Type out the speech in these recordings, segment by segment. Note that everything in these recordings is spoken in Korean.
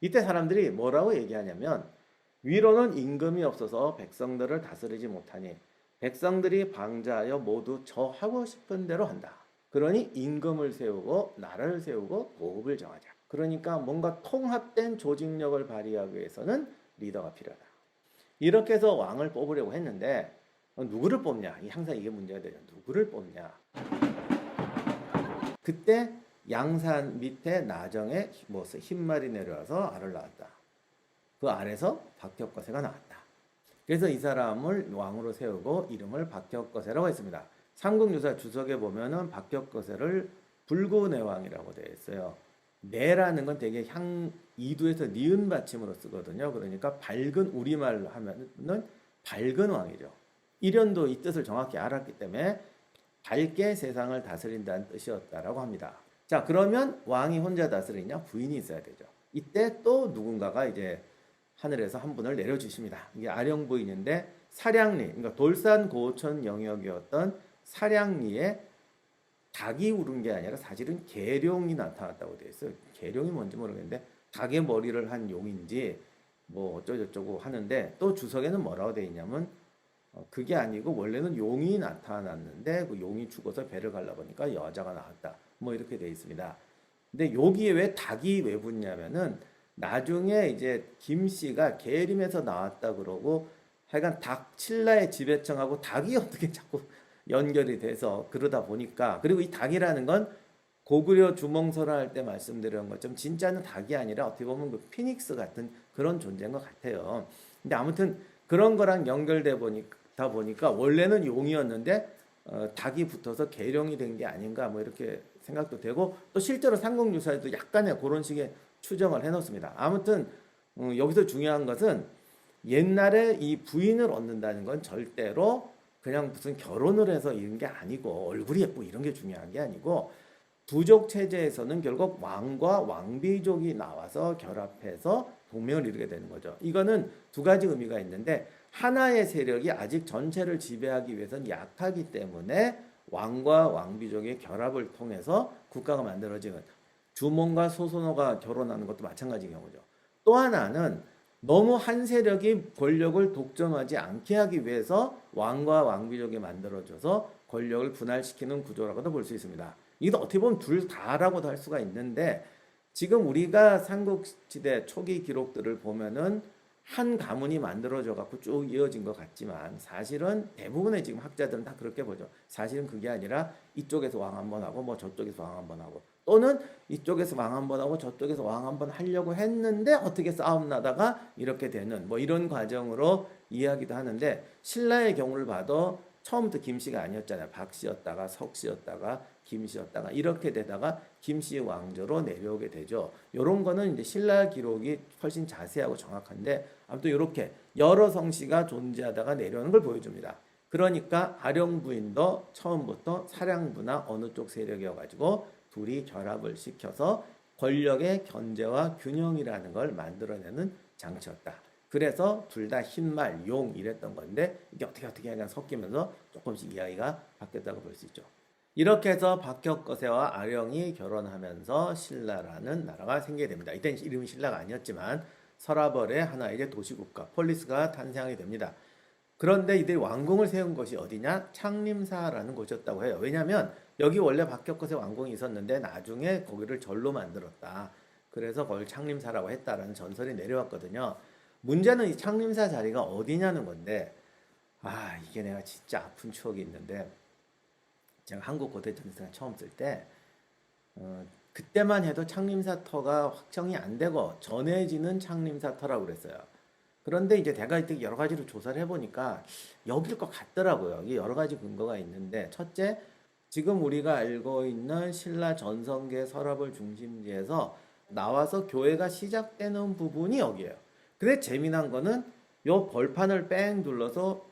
이때 사람들이 뭐라고 얘기하냐면 위로는 임금이 없어서 백성들을 다스리지 못하니 백성들이 방자하여 모두 저 하고 싶은 대로 한다. 그러니 임금을 세우고 나라를 세우고 보급을 정하자. 그러니까 뭔가 통합된 조직력을 발휘하기 위해서는 리더가 필요하다. 이렇게 해서 왕을 뽑으려고 했는데 누구를 뽑냐? 항상 이게 문제가 되죠. 누구를 뽑냐? 그때 양산 밑에 나정에 흰말이 내려와서 알을 낳았다. 그 알에서 박혁거세가 나왔다. 그래서 이 사람을 왕으로 세우고 이름을 박혁거세라고 했습니다. 삼국유사 주석에 보면은 박혁거세를 불구내왕이라고 되어 있어요. 내라는 건 되게 이두에서 니은 받침으로 쓰거든요. 그러니까 밝은 우리말로 하면은 밝은 왕이죠. 이련도 이 뜻을 정확히 알았기 때문에 밝게 세상을 다스린다는 뜻이었다라고 합니다. 자, 그러면 왕이 혼자 다스리냐? 부인이 있어야 되죠. 이때 또 누군가가 이제 하늘에서 한 분을 내려주십니다. 이게 아령부인인데 사량리, 그러니까 돌산 고천 영역이었던 사량리에 닭이 울은 게 아니라 사실은 계룡이 나타났다고 되어 있어요. 계룡이 뭔지 모르겠는데 닭의 머리를 한 용인지 뭐 어쩌고저쩌고 하는데 또 주석에는 뭐라고 되어 있냐면 그게 아니고 원래는 용이 나타났는데 그 용이 죽어서 배를 갈라 보니까 여자가 나왔다. 뭐 이렇게 되어 있습니다. 근데 여기에 왜 닭이 왜 붙냐면은 나중에 이제 김씨가 계림에서 나왔다 그러고 하여간 닭 칠라의 지배청하고 닭이 어떻게 자꾸 연결이 돼서 그러다 보니까 그리고 이 닭이라는 건 고구려 주몽설화 할 때 말씀드린 것처럼 진짜는 닭이 아니라 어떻게 보면 그 피닉스 같은 그런 존재인 것 같아요. 근데 아무튼 그런 거랑 연결돼 보니까 원래는 용이었는데 닭이 붙어서 계룡이 된 게 아닌가 뭐 이렇게 생각도 되고 또 실제로 삼국유사에도 약간의 그런 식의 추정을 해놓습니다. 아무튼 여기서 중요한 것은 옛날에 이 부인을 얻는다는 건 절대로 그냥 무슨 결혼을 해서 이런 게 아니고 얼굴이 예쁘고 이런 게 중요한 게 아니고 부족 체제에서는 결국 왕과 왕비족이 나와서 결합해서 동맹을 이루게 되는 거죠. 이거는 두 가지 의미가 있는데 하나의 세력이 아직 전체를 지배하기 위해서는 약하기 때문에 왕과 왕비족의 결합을 통해서 국가가 만들어지는 주몽과 소선호가 결혼하는 것도 마찬가지인 경우죠. 또 하나는 너무 한 세력이 권력을 독점하지 않게 하기 위해서 왕과 왕비족이 만들어져서 권력을 분할시키는 구조라고도 볼 수 있습니다. 이것도 어떻게 보면 둘 다라고도 할 수가 있는데 지금 우리가 삼국시대 초기 기록들을 보면은 한 가문이 만들어져 갖고 쭉 이어진 것 같지만 사실은 대부분의 지금 학자들은 다 그렇게 보죠. 사실은 그게 아니라 이쪽에서 왕 한 번 하고 뭐 저쪽에서 왕 한 번 하고 또는 이쪽에서 왕 한 번 하고 저쪽에서 왕 한 번 하려고 했는데 어떻게 싸움 나다가 이렇게 되는 뭐 이런 과정으로 이야기도 하는데 신라의 경우를 봐도 처음부터 김씨가 아니었잖아요. 박씨였다가 석씨였다가 김씨였다가 이렇게 되다가 김씨 왕조로 내려오게 되죠. 이런 거는 이제 신라 기록이 훨씬 자세하고 정확한데 아무튼 이렇게 여러 성씨가 존재하다가 내려오는 걸 보여줍니다. 그러니까 아령 부인도 처음부터 사량부나 어느 쪽 세력이어가지고 둘이 결합을 시켜서 권력의 견제와 균형이라는 걸 만들어내는 장치였다. 그래서 둘 다 흰말, 용 이랬던 건데 이게 어떻게 그냥 섞이면서 조금씩 이야기가 바뀌었다고 볼 수 있죠. 이렇게 해서 박혁거세와 아령이 결혼하면서 신라라는 나라가 생기게 됩니다. 이때는 이름이 신라가 아니었지만 서라벌의 하나의 이제 도시국가 폴리스가 탄생하게 됩니다. 그런데 이들이 왕궁을 세운 것이 어디냐? 창림사라는 곳이었다고 해요. 왜냐하면 여기 원래 박혁거세 왕궁이 있었는데 나중에 거기를 절로 만들었다. 그래서 그걸 창림사라고 했다라는 전설이 내려왔거든요. 문제는 이 창림사 자리가 어디냐는 건데 이게 내가 진짜 아픈 추억이 있는데 제가 한국 고대 전쟁 처음 쓸 때 그때만 해도 창림사터가 확정이 안 되고 전해지는 창림사터라고 그랬어요. 그런데 이제 내가 이때 여러 가지로 조사를 해보니까 여길 것 같더라고요. 이게 여러 가지 근거가 있는데 첫째, 지금 우리가 알고 있는 신라 전성기 서랍을 중심지에서 나와서 교회가 시작되는 부분이 여기예요. 근데 재미난 거는 요 벌판을 뺑 둘러서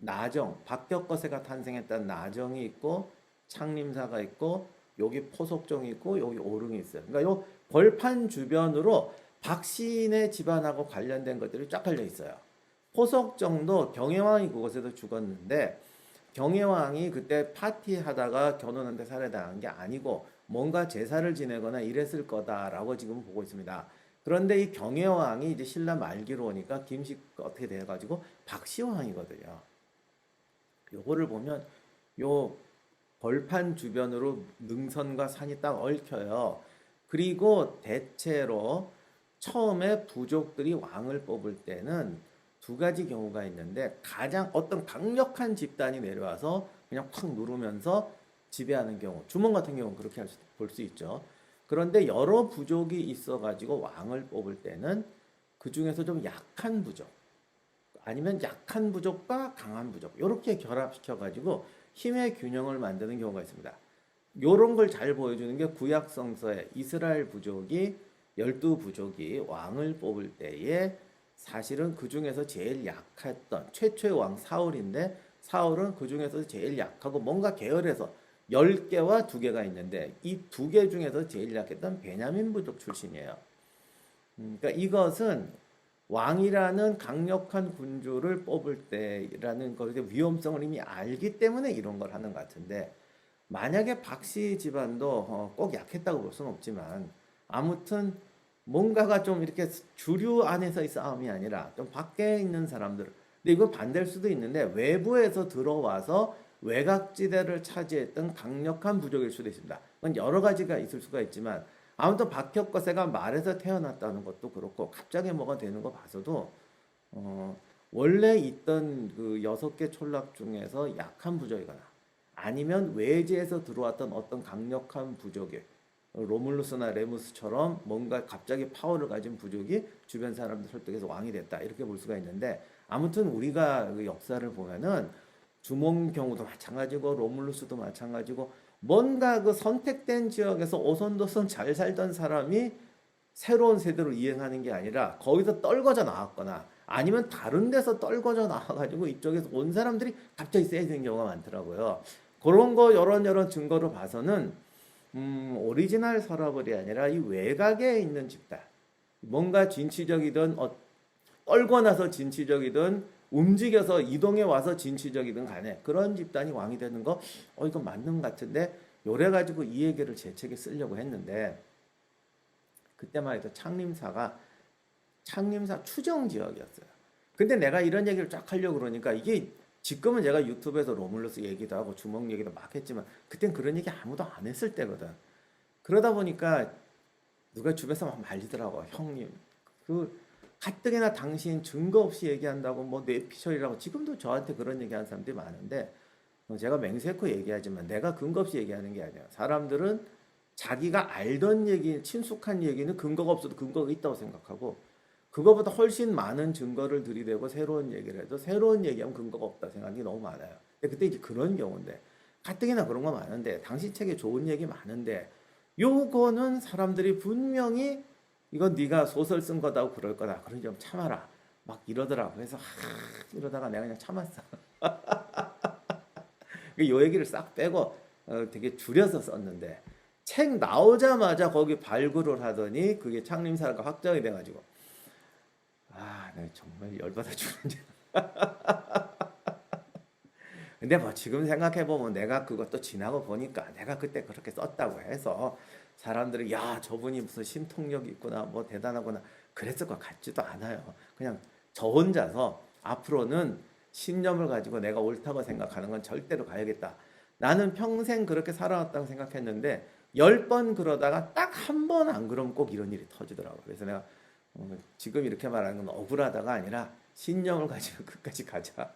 나정, 박혁거세가 탄생했다는 나정이 있고 창림사가 있고 여기 포석정이 있고 여기 오릉이 있어요. 그러니까 요 벌판 주변으로 박씨네 집안하고 관련된 것들이 쫙 깔려 있어요. 포석정도 경혜왕이 그곳에서 죽었는데 경혜왕이 그때 파티하다가 견훤한테 살해당한 게 아니고 뭔가 제사를 지내거나 이랬을 거다라고 지금 보고 있습니다. 그런데 이 경혜왕이 이제 신라 말기로 오니까 김씨가 어떻게 돼가지고 박씨왕이거든요. 요거를 보면 요 벌판 주변으로 능선과 산이 딱 얽혀요. 그리고 대체로 처음에 부족들이 왕을 뽑을 때는 두 가지 경우가 있는데, 가장 어떤 강력한 집단이 내려와서 그냥 확 누르면서 지배하는 경우, 주몽 같은 경우는 그렇게 볼 수 있죠. 그런데 여러 부족이 있어가지고 왕을 뽑을 때는 그 중에서 좀 약한 부족, 아니면 약한 부족과 강한 부족, 이렇게 결합시켜가지고 힘의 균형을 만드는 경우가 있습니다. 요런 걸 잘 보여주는 게 구약 성서에 이스라엘 부족이 12부족이 왕을 뽑을 때에 사실은 그 중에서 제일 약했던 최초의 왕 사울인데, 사울은 그 중에서 제일 약하고 뭔가 계열에서 10개와 2개가 있는데 이 2개 중에서 제일 약했던 베냐민 부족 출신이에요. 그러니까 이것은 왕이라는 강력한 군주를 뽑을 때라는 것의 위험성을 이미 알기 때문에 이런 걸 하는 것 같은데, 만약에 박씨 집안도 꼭 약했다고 볼 수는 없지만 아무튼 뭔가가 좀 이렇게 주류 안에서의 싸움이 아니라 좀 밖에 있는 사람들, 근데 이건 반대일 수도 있는데 외부에서 들어와서 외곽지대를 차지했던 강력한 부족일 수도 있습니다. 그건 여러 가지가 있을 수가 있지만 아무튼 박혁거세가 말에서 태어났다는 것도 그렇고 갑자기 뭐가 되는 거 봐서도 원래 있던 그 6개 촌락 중에서 약한 부족이거나 아니면 외지에서 들어왔던 어떤 강력한 부족이, 로물루스나 레무스처럼 뭔가 갑자기 파워를 가진 부족이 주변 사람들 설득해서 왕이 됐다, 이렇게 볼 수가 있는데, 아무튼 우리가 그 역사를 보면은 주몽 경우도 마찬가지고 로물루스도 마찬가지고 뭔가 그 선택된 지역에서 오손도손 잘 살던 사람이 새로운 세대로 이행하는 게 아니라 거기서 떨궈져 나왔거나 아니면 다른 데서 떨궈져 나와가지고 이쪽에서 온 사람들이 갑자기 세지는 경우가 많더라고요. 그런 거 여러 증거로 봐서는 오리지널 서러블이 아니라 이 외곽에 있는 집단, 뭔가 진취적이든 떨고 나서 진취적이든 움직여서 이동해 와서 진취적이든 간에 그런 집단이 왕이 되는 거 이거 맞는 것 같은데, 요래 가지고 이 얘기를 제 책에 쓰려고 했는데, 그때만 해도 창림사가 창림사 추정 지역이었어요. 근데 내가 이런 얘기를 쫙 하려고 그러니까 이게 지금은 제가 유튜브에서 로물루스 얘기도 하고 주먹 얘기도 막 했지만 그땐 그런 얘기 아무도 안 했을 때거든. 그러다 보니까 누가 주변에서 막 말리더라고. 형님, 그 가뜩이나 당신 증거 없이 얘기한다고 뭐 뇌피셜이라고. 지금도 저한테 그런 얘기하는 사람들이 많은데 제가 맹세코 얘기하지만 내가 근거 없이 얘기하는 게 아니야. 사람들은 자기가 알던 얘기, 친숙한 얘기는 근거가 없어도 근거가 있다고 생각하고, 그거보다 훨씬 많은 증거를 들이대고 새로운 얘기를 해도 새로운 얘기하면 근거가 없다 생각하는 게 너무 많아요. 근데 그때 이제 그런 경우인데, 가뜩이나 그런 거 많은데, 당신 책에 좋은 얘기 많은데 요거는 사람들이 분명히 이건 네가 소설 쓴 거다고 그럴 거다, 그러니 좀 참아라 막 이러더라고. 그래서 이러다가 내가 그냥 참았어. 요 얘기를 싹 빼고 되게 줄여서 썼는데, 책 나오자마자 거기 발굴을 하더니 그게 창림사가 확정이 돼가지고 내가 정말 열받아 죽는지. 근데 뭐 지금 생각해보면 내가 그것도 지나고 보니까 내가 그때 그렇게 썼다고 해서 사람들이 야 저분이 무슨 신통력이 있구나 뭐 대단하구나 그랬을 것 같지도 않아요. 그냥 저 혼자서 앞으로는 신념을 가지고 내가 옳다고 생각하는 건 절대로 가야겠다. 나는 평생 그렇게 살아왔다고 생각했는데 10번 그러다가 딱 한 번 안 그러면 꼭 이런 일이 터지더라고요. 그래서 내가 지금 이렇게 말하는 건 억울하다가 아니라 신념을 가지고 끝까지 가자.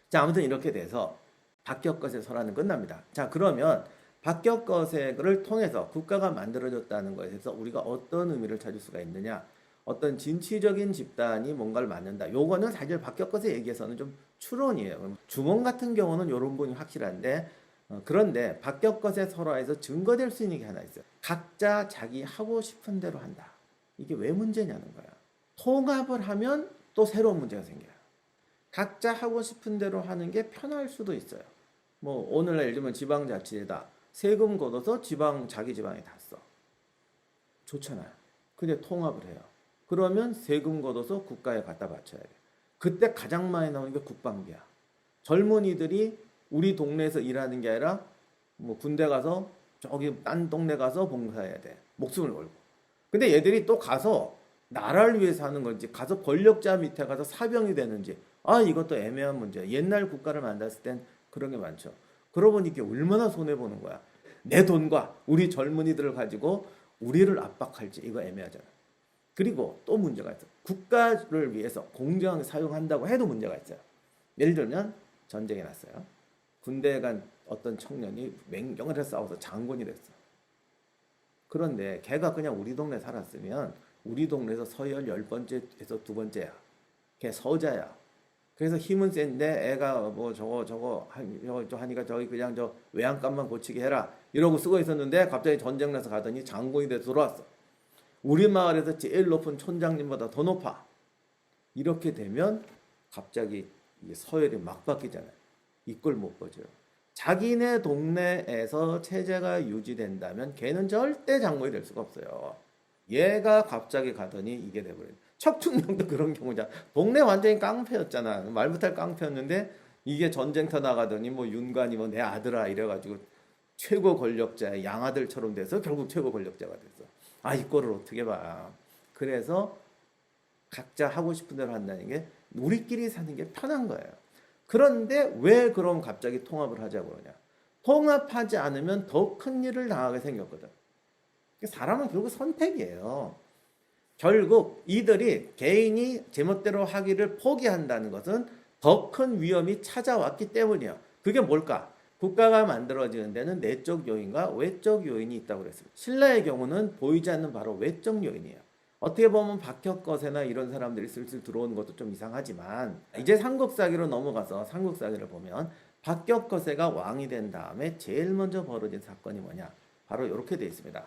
자, 아무튼 이렇게 돼서 박격거세 설화는 끝납니다. 자, 그러면 박격거세를 통해서 국가가 만들어졌다는 것에 대해서 우리가 어떤 의미를 찾을 수가 있느냐? 어떤 진취적인 집단이 뭔가를 만든다. 요거는 사실 박격거세 얘기에서는 좀 추론이에요. 주몽 같은 경우는 요런 부분이 확실한데, 그런데 박격거세 설화에서 증거될 수 있는 게 하나 있어요. 각자 자기 하고 싶은 대로 한다. 이게 왜 문제냐는 거야. 통합을 하면 또 새로운 문제가 생겨요. 각자 하고 싶은 대로 하는 게 편할 수도 있어요. 뭐 오늘날 예를 들면 지방자치에다 세금 걷어서 자기 지방에 다 써. 좋잖아요. 근데 통합을 해요. 그러면 세금 걷어서 국가에 갖다 바쳐야 돼. 그때 가장 많이 나오는 게 국방비야. 젊은이들이 우리 동네에서 일하는 게 아니라 뭐 군대 가서 저기 딴 동네 가서 봉사해야 돼. 목숨을 걸고. 근데 얘들이 또 가서 나라를 위해서 하는 건지 가서 권력자 밑에 가서 사병이 되는지 이것도 애매한 문제야. 옛날 국가를 만났을 땐 그런 게 많죠. 그러고 보니 이게 얼마나 손해보는 거야. 내 돈과 우리 젊은이들을 가지고 우리를 압박할지 이거 애매하잖아. 그리고 또 문제가 있어. 국가를 위해서 공정하게 사용한다고 해도 문제가 있어요. 예를 들면 전쟁이 났어요. 군대에 간 어떤 청년이 맹경을 해서 싸워서 장군이 됐어. 그런데 걔가 그냥 우리 동네 살았으면 우리 동네에서 서열 10번째에서 2번째야. 걔 서자야. 그래서 힘은 센데 애가 뭐 저거 하니까 저기 그냥 저 외양간만 고치게 해라 이러고 쓰고 있었는데 갑자기 전쟁 나서 가더니 장군이 돼서 돌아왔어. 우리 마을에서 제일 높은 촌장님보다 더 높아. 이렇게 되면 갑자기 이게 서열이 막 바뀌잖아요. 이걸 못 보죠. 자기네 동네에서 체제가 유지된다면 걔는 절대 장군이 될 수가 없어요. 얘가 갑자기 가더니 이게 돼버려요. 척춘령도 그런 경우잖아. 동네 완전히 깡패였잖아. 말 못할 깡패였는데 이게 전쟁터 나가더니 뭐 윤관이 뭐 내 아들아 이래가지고 최고 권력자의 양아들처럼 돼서 결국 최고 권력자가 됐어. 이거를 어떻게 봐. 그래서 각자 하고 싶은 대로 한다는 게 우리끼리 사는 게 편한 거예요. 그런데 왜 그럼 갑자기 통합을 하자고 그러냐. 통합하지 않으면 더 큰 일을 당하게 생겼거든. 사람은 결국 선택이에요. 결국 이들이 개인이 제멋대로 하기를 포기한다는 것은 더 큰 위험이 찾아왔기 때문이에요. 그게 뭘까? 국가가 만들어지는 데는 내적 요인과 외적 요인이 있다고 그랬습니다. 신라의 경우는 보이지 않는 바로 외적 요인이에요. 어떻게 보면 박혁거세나 이런 사람들이 슬슬 들어오는 것도 좀 이상하지만 이제 삼국사기로 넘어가서 삼국사기를 보면 박혁거세가 왕이 된 다음에 제일 먼저 벌어진 사건이 뭐냐? 바로 이렇게 되어 있습니다.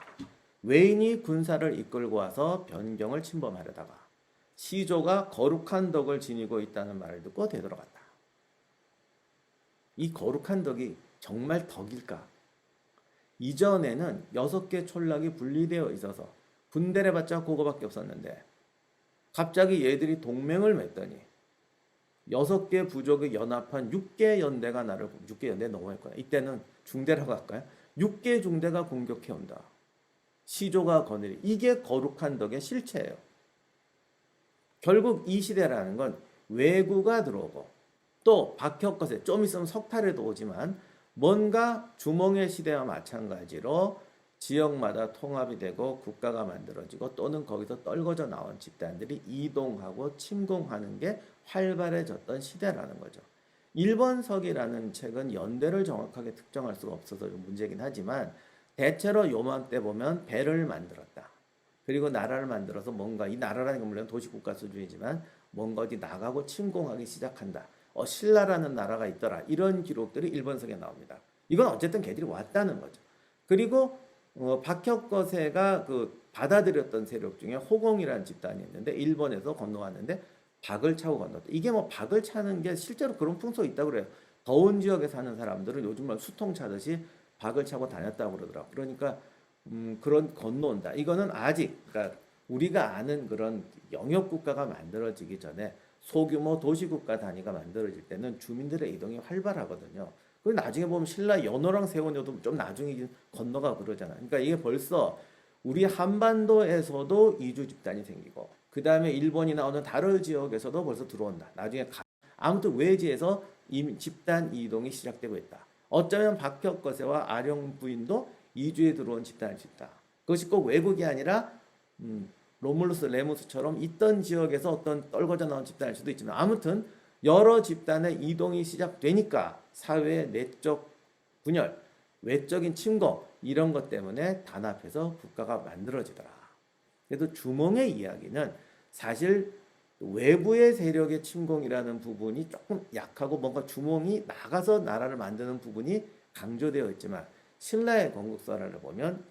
외인이 군사를 이끌고 와서 변경을 침범하려다가 시조가 거룩한 덕을 지니고 있다는 말을 듣고 되돌아갔다. 이 거룩한 덕이 정말 덕일까? 이전에는 6개 촌락이 분리되어 있어서 분대를 받자 그거밖에 없었는데 갑자기 얘들이 동맹을 맺더니 6개 부족이 연합한 6개 연대가 6개 연대 넘어갈 거야. 이때는 중대라고 할까요? 6개 중대가 공격해 온다. 시조가 거느리. 이게 거룩한 덕의 실체예요. 결국 이 시대라는 건 외구가 들어오고 또 박혁거세 좀 있으면 석탈에도 오지만 뭔가 주몽의 시대와 마찬가지로 지역마다 통합이 되고 국가가 만들어지고 또는 거기서 떨궈져 나온 집단들이 이동하고 침공하는 게 활발해졌던 시대라는 거죠. 일본석이라는 책은 연대를 정확하게 특정할 수가 없어서 좀 문제긴 하지만 대체로 요맘때 보면 배를 만들었다. 그리고 나라를 만들어서 뭔가 이 나라라는 건 물론 도시국가 수준이지만 뭔가 어디 나가고 침공하기 시작한다. 신라라는 나라가 있더라. 이런 기록들이 일본석에 나옵니다. 이건 어쨌든 걔들이 왔다는 거죠. 그리고 박혁거세가 받아들였던 세력 중에 호공이라는 집단이 있는데 일본에서 건너왔는데 박을 차고 건넜다. 이게 뭐 박을 차는 게 실제로 그런 풍속이 있다고 그래요. 더운 지역에 사는 사람들은 요즘 말 수통 차듯이 박을 차고 다녔다고 그러더라고. 그러니까 그런 건너온다. 이거는 아직 그러니까 우리가 아는 그런 영역 국가가 만들어지기 전에 소규모 도시국가 단위가 만들어질 때는 주민들의 이동이 활발하거든요. 그리고 나중에 보면 신라 연호랑 세원여도 좀 나중에 건너가 그러잖아. 그러니까 이게 벌써 우리 한반도에서도 이주 집단이 생기고 그 다음에 일본이나 어느 다른 지역에서도 벌써 들어온다. 나중에 아무튼 외지에서 집단 이동이 시작되고 있다. 어쩌면 박혁거세와 아령 부인도 이주에 들어온 집단일 수 있다. 그것이 꼭 외국이 아니라 로물루스, 레무스처럼 있던 지역에서 어떤 떨궈져 나온 집단일 수도 있지만 아무튼 여러 집단의 이동이 시작되니까 사회의 내적 분열, 외적인 침공 이런 것 때문에 단합해서 국가가 만들어지더라. 그래도 주몽의 이야기는 사실 외부의 세력의 침공이라는 부분이 조금 약하고 뭔가 주몽이 나가서 나라를 만드는 부분이 강조되어 있지만 신라의 건국사를 보면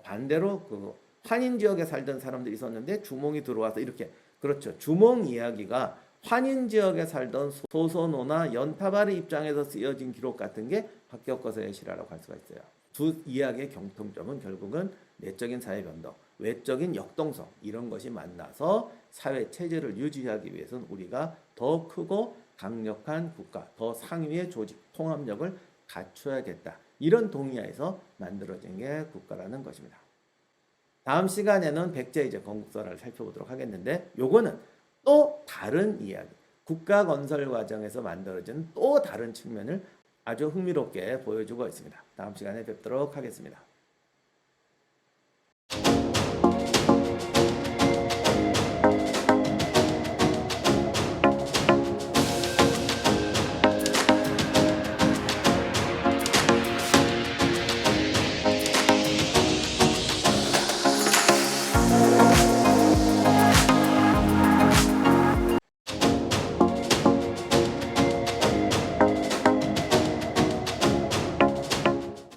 반대로 환인 지역에 살던 사람들이 있었는데 주몽이 들어와서 이렇게 그렇죠. 주몽 이야기가 환인 지역에 살던 소선호나 연타발의 입장에서 쓰여진 기록 같은 게 박혁거세의 실화라고 할 수가 있어요. 두 이야기의 경통점은 결국은 내적인 사회 변동, 외적인 역동성 이런 것이 만나서 사회 체제를 유지하기 위해서는 우리가 더 크고 강력한 국가, 더 상위의 조직, 통합력을 갖춰야겠다. 이런 동의하에서 만들어진 게 국가라는 것입니다. 다음 시간에는 백제 이제 건국설화를 살펴보도록 하겠는데 요거는 또 다른 이야기. 국가 건설 과정에서 만들어진 또 다른 측면을 아주 흥미롭게 보여주고 있습니다. 다음 시간에 뵙도록 하겠습니다.